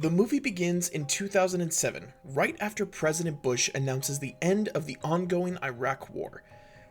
The movie begins in 2007, right after President Bush announces the end of the ongoing Iraq War.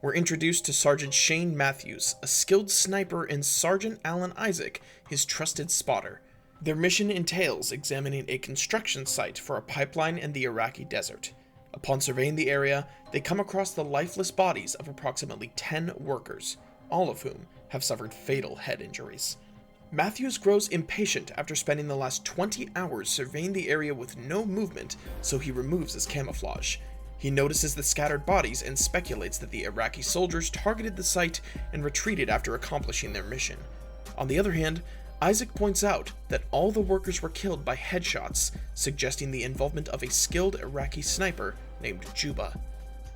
We're introduced to Sergeant Shane Matthews, a skilled sniper, and Sergeant Alan Isaac, his trusted spotter. Their mission entails examining a construction site for a pipeline in the Iraqi desert. Upon surveying the area, they come across the lifeless bodies of approximately 10 workers, all of whom have suffered fatal head injuries. Matthews grows impatient after spending the last 20 hours surveying the area with no movement, so he removes his camouflage. He notices the scattered bodies and speculates that the Iraqi soldiers targeted the site and retreated after accomplishing their mission. On the other hand, Isaac points out that all the workers were killed by headshots, suggesting the involvement of a skilled Iraqi sniper named Juba.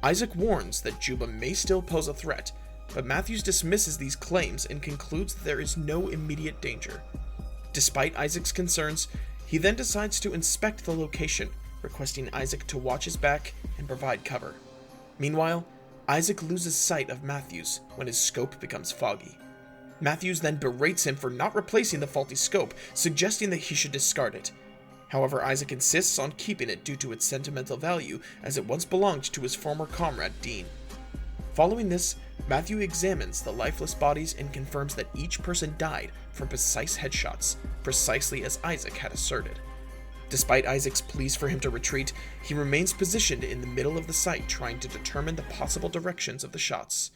Isaac warns that Juba may still pose a threat, but Matthews dismisses these claims and concludes that there is no immediate danger. Despite Isaac's concerns, he then decides to inspect the location, requesting Isaac to watch his back and provide cover. Meanwhile, Isaac loses sight of Matthews when his scope becomes foggy. Matthews then berates him for not replacing the faulty scope, suggesting that he should discard it. However, Isaac insists on keeping it due to its sentimental value, as it once belonged to his former comrade Dean. Following this, Matthew examines the lifeless bodies and confirms that each person died from precise headshots, precisely as Isaac had asserted. Despite Isaac's pleas for him to retreat, he remains positioned in the middle of the site, trying to determine the possible directions of the shots.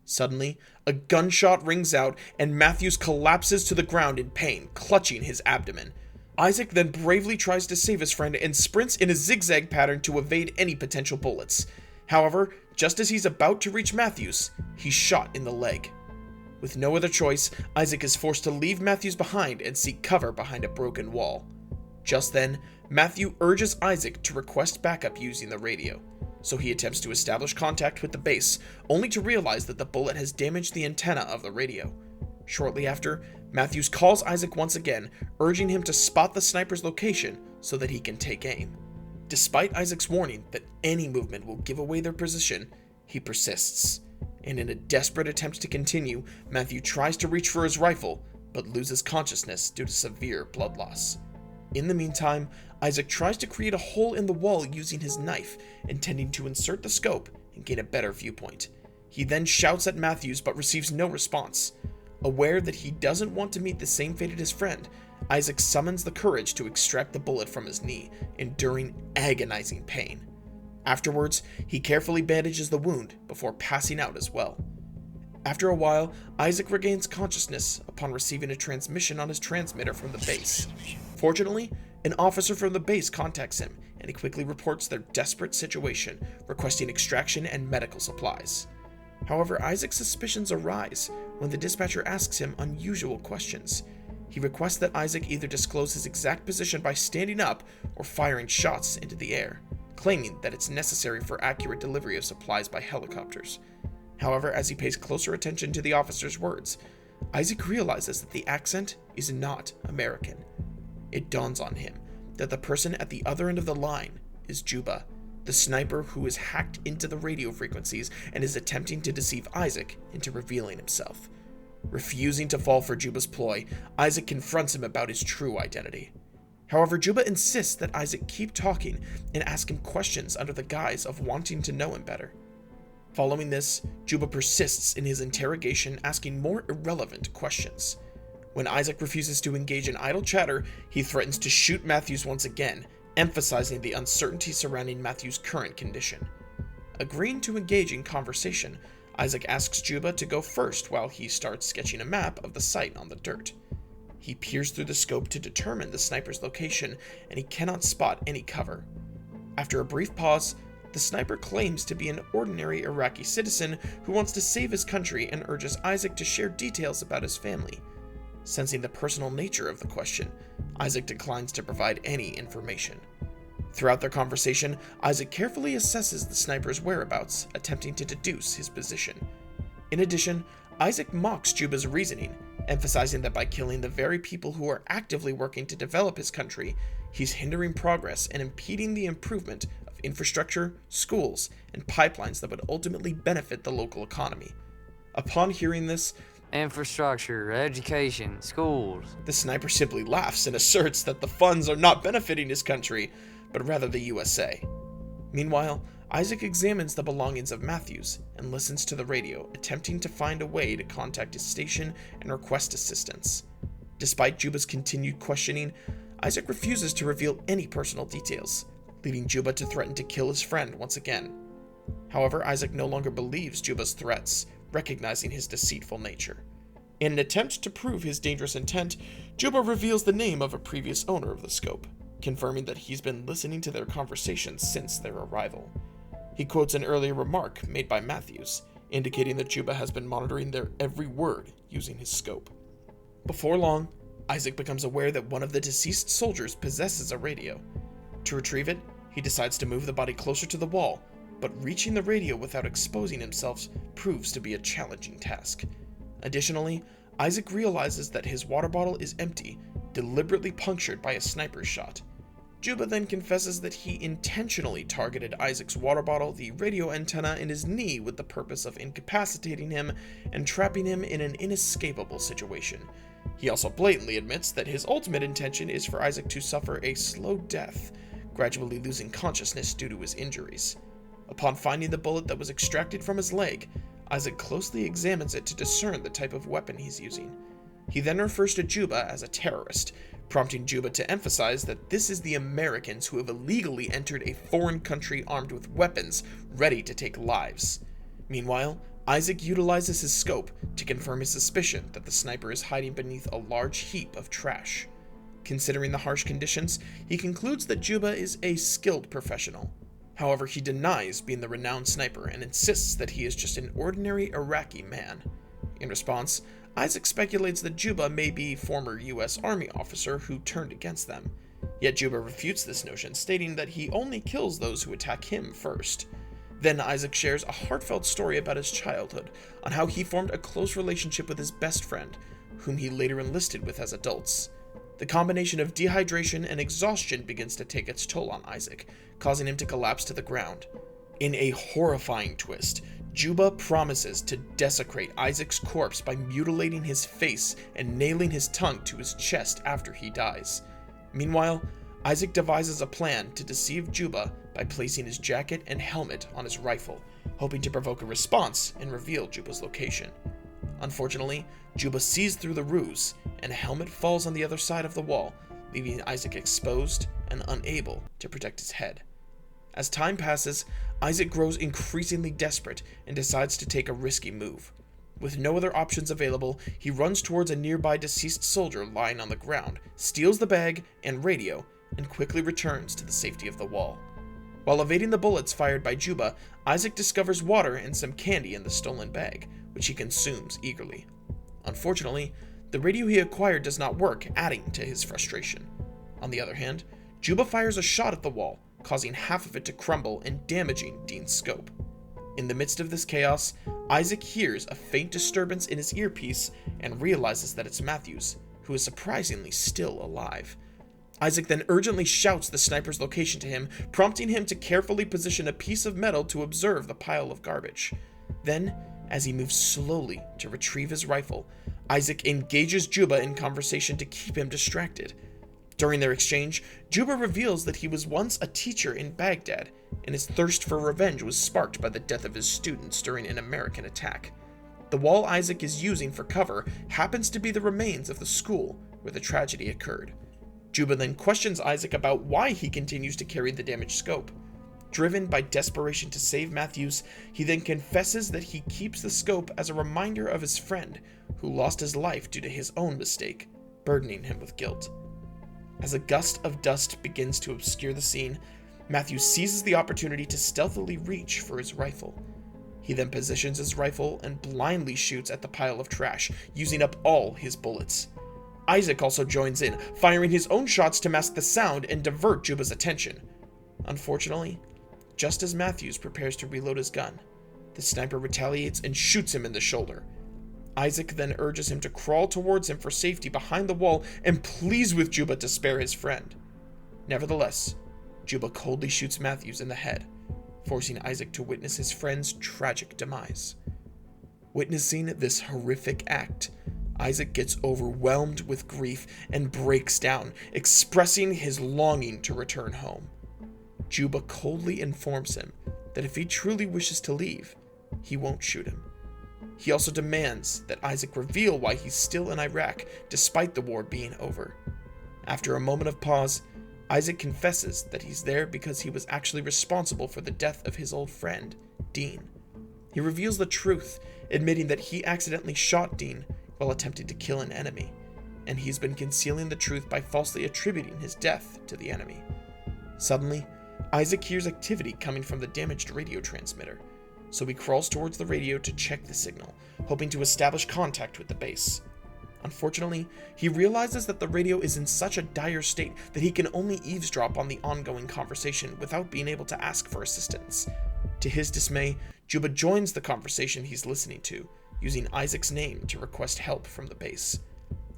Suddenly, a gunshot rings out and Matthews collapses to the ground in pain, clutching his abdomen. Isaac then bravely tries to save his friend and sprints in a zigzag pattern to evade any potential bullets. However, just as he's about to reach Matthews, he's shot in the leg. With no other choice, Isaac is forced to leave Matthews behind and seek cover behind a broken wall. Just then, Matthew urges Isaac to request backup using the radio, so he attempts to establish contact with the base, only to realize that the bullet has damaged the antenna of the radio. Shortly after, Matthews calls Isaac once again, urging him to spot the sniper's location so that he can take aim. Despite Isaac's warning that any movement will give away their position, he persists, and in a desperate attempt to continue, Matthew tries to reach for his rifle, but loses consciousness due to severe blood loss. In the meantime, Isaac tries to create a hole in the wall using his knife, intending to insert the scope and gain a better viewpoint. He then shouts at Matthews but receives no response. Aware that he doesn't want to meet the same fate as his friend, Isaac summons the courage to extract the bullet from his knee, enduring agonizing pain. Afterwards, he carefully bandages the wound before passing out as well. After a while, Isaac regains consciousness upon receiving a transmission on his transmitter from the base. Fortunately, an officer from the base contacts him, and he quickly reports their desperate situation, requesting extraction and medical supplies. However, Isaac's suspicions arise when the dispatcher asks him unusual questions. He requests that Isaac either disclose his exact position by standing up or firing shots into the air, claiming that it's necessary for accurate delivery of supplies by helicopters. However, as he pays closer attention to the officer's words, Isaac realizes that the accent is not American. It dawns on him that the person at the other end of the line is Juba, the sniper who has hacked into the radio frequencies and is attempting to deceive Isaac into revealing himself. Refusing to fall for Juba's ploy, Isaac confronts him about his true identity. However, Juba insists that Isaac keep talking and ask him questions under the guise of wanting to know him better. Following this, Juba persists in his interrogation, asking more irrelevant questions. When Isaac refuses to engage in idle chatter, he threatens to shoot Matthews once again, emphasizing the uncertainty surrounding Matthews' current condition. Agreeing to engage in conversation, Isaac asks Juba to go first while he starts sketching a map of the site on the dirt. He peers through the scope to determine the sniper's location, and he cannot spot any cover. After a brief pause, the sniper claims to be an ordinary Iraqi citizen who wants to save his country and urges Isaac to share details about his family. Sensing the personal nature of the question, Isaac declines to provide any information. Throughout their conversation, Isaac carefully assesses the sniper's whereabouts, attempting to deduce his position. In addition, Isaac mocks Juba's reasoning, emphasizing that by killing the very people who are actively working to develop his country, he's hindering progress and impeding the improvement of infrastructure, schools, and pipelines that would ultimately benefit the local economy. Upon hearing this, Infrastructure, education, schools. The sniper simply laughs and asserts that the funds are not benefiting his country, but rather the USA. Meanwhile, Isaac examines the belongings of Matthews and listens to the radio, attempting to find a way to contact his station and request assistance. Despite Juba's continued questioning, Isaac refuses to reveal any personal details, leading Juba to threaten to kill his friend once again. However, Isaac no longer believes Juba's threats, recognizing his deceitful nature. In an attempt to prove his dangerous intent, Juba reveals the name of a previous owner of the scope, confirming that he's been listening to their conversations since their arrival. He quotes an earlier remark made by Matthews, indicating that Juba has been monitoring their every word using his scope. Before long, Isaac becomes aware that one of the deceased soldiers possesses a radio. To retrieve it, he decides to move the body closer to the wall, but reaching the radio without exposing himself proves to be a challenging task. Additionally, Isaac realizes that his water bottle is empty, deliberately punctured by a sniper's shot. Juba then confesses that he intentionally targeted Isaac's water bottle, the radio antenna, and his knee with the purpose of incapacitating him and trapping him in an inescapable situation. He also blatantly admits that his ultimate intention is for Isaac to suffer a slow death, gradually losing consciousness due to his injuries. Upon finding the bullet that was extracted from his leg, Isaac closely examines it to discern the type of weapon he's using. He then refers to Juba as a terrorist, prompting Juba to emphasize that this is the Americans who have illegally entered a foreign country armed with weapons, ready to take lives. Meanwhile, Isaac utilizes his scope to confirm his suspicion that the sniper is hiding beneath a large heap of trash. Considering the harsh conditions, he concludes that Juba is a skilled professional. However, he denies being the renowned sniper and insists that he is just an ordinary Iraqi man. In response, Isaac speculates that Juba may be a former US Army officer who turned against them. Yet Juba refutes this notion, stating that he only kills those who attack him first. Then Isaac shares a heartfelt story about his childhood, on how he formed a close relationship with his best friend, whom he later enlisted with as adults. The combination of dehydration and exhaustion begins to take its toll on Isaac, causing him to collapse to the ground. In a horrifying twist, Juba promises to desecrate Isaac's corpse by mutilating his face and nailing his tongue to his chest after he dies. Meanwhile, Isaac devises a plan to deceive Juba by placing his jacket and helmet on his rifle, hoping to provoke a response and reveal Juba's location. Unfortunately, Juba sees through the ruse, and a helmet falls on the other side of the wall, leaving Isaac exposed and unable to protect his head. As time passes, Isaac grows increasingly desperate and decides to take a risky move. With no other options available, he runs towards a nearby deceased soldier lying on the ground, steals the bag and radio, and quickly returns to the safety of the wall. While evading the bullets fired by Juba, Isaac discovers water and some candy in the stolen bag, which he consumes eagerly. Unfortunately, the radio he acquired does not work, adding to his frustration. On the other hand, Juba fires a shot at the wall, causing half of it to crumble and damaging Dean's scope. In the midst of this chaos, Isaac hears a faint disturbance in his earpiece and realizes that it's Matthews, who is surprisingly still alive. Isaac then urgently shouts the sniper's location to him, prompting him to carefully position a piece of metal to observe the pile of garbage. Then, as he moves slowly to retrieve his rifle, Isaac engages Juba in conversation to keep him distracted. During their exchange, Juba reveals that he was once a teacher in Baghdad, and his thirst for revenge was sparked by the death of his students during an American attack. The wall Isaac is using for cover happens to be the remains of the school where the tragedy occurred. Juba then questions Isaac about why he continues to carry the damaged scope. Driven by desperation to save Matthews, he then confesses that he keeps the scope as a reminder of his friend, who lost his life due to his own mistake, burdening him with guilt. As a gust of dust begins to obscure the scene, Matthews seizes the opportunity to stealthily reach for his rifle. He then positions his rifle and blindly shoots at the pile of trash, using up all his bullets. Isaac also joins in, firing his own shots to mask the sound and divert Juba's attention. Unfortunately, just as Matthews prepares to reload his gun, the sniper retaliates and shoots him in the shoulder. Isaac then urges him to crawl towards him for safety behind the wall and pleads with Juba to spare his friend. Nevertheless, Juba coldly shoots Matthews in the head, forcing Isaac to witness his friend's tragic demise. Witnessing this horrific act, Isaac gets overwhelmed with grief and breaks down, expressing his longing to return home. Juba coldly informs him that if he truly wishes to leave, he won't shoot him. He also demands that Isaac reveal why he's still in Iraq despite the war being over. After a moment of pause, Isaac confesses that he's there because he was actually responsible for the death of his old friend, Dean. He reveals the truth, admitting that he accidentally shot Dean while attempting to kill an enemy, and he's been concealing the truth by falsely attributing his death to the enemy. Suddenly, Isaac hears activity coming from the damaged radio transmitter, so he crawls towards the radio to check the signal, hoping to establish contact with the base. Unfortunately, he realizes that the radio is in such a dire state that he can only eavesdrop on the ongoing conversation without being able to ask for assistance. To his dismay, Juba joins the conversation he's listening to, using Isaac's name to request help from the base.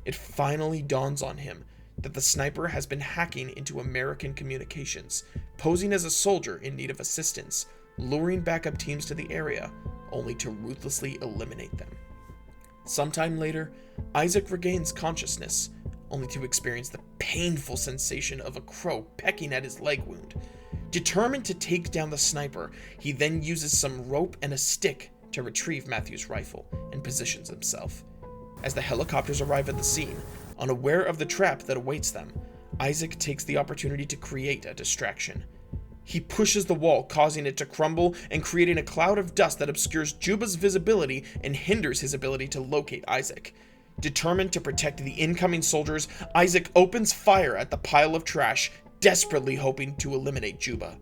It finally dawns on him that the sniper has been hacking into American communications, posing as a soldier in need of assistance, luring backup teams to the area, only to ruthlessly eliminate them. Sometime later, Isaac regains consciousness, only to experience the painful sensation of a crow pecking at his leg wound. Determined to take down the sniper, he then uses some rope and a stick to retrieve Matthew's rifle and positions himself. As the helicopters arrive at the scene, unaware of the trap that awaits them, Isaac takes the opportunity to create a distraction. He pushes the wall, causing it to crumble and creating a cloud of dust that obscures Juba's visibility and hinders his ability to locate Isaac. Determined to protect the incoming soldiers, Isaac opens fire at the pile of trash, desperately hoping to eliminate Juba.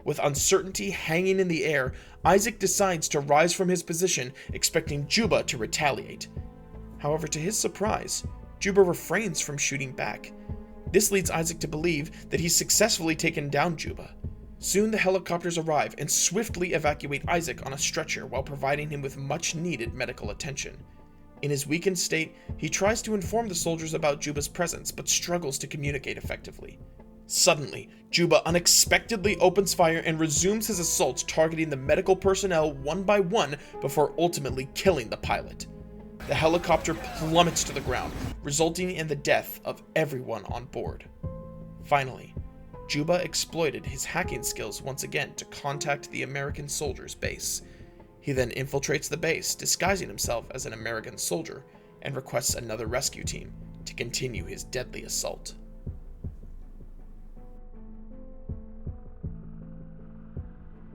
With uncertainty hanging in the air, Isaac decides to rise from his position, expecting Juba to retaliate. However, to his surprise, Juba refrains from shooting back. This leads Isaac to believe that he's successfully taken down Juba. Soon the helicopters arrive and swiftly evacuate Isaac on a stretcher while providing him with much-needed medical attention. In his weakened state, he tries to inform the soldiers about Juba's presence, but struggles to communicate effectively. Suddenly, Juba unexpectedly opens fire and resumes his assaults, targeting the medical personnel one by one before ultimately killing the pilot. The helicopter plummets to the ground, resulting in the death of everyone on board. Finally, Juba exploited his hacking skills once again to contact the American soldiers' base. He then infiltrates the base, disguising himself as an American soldier, and requests another rescue team to continue his deadly assault.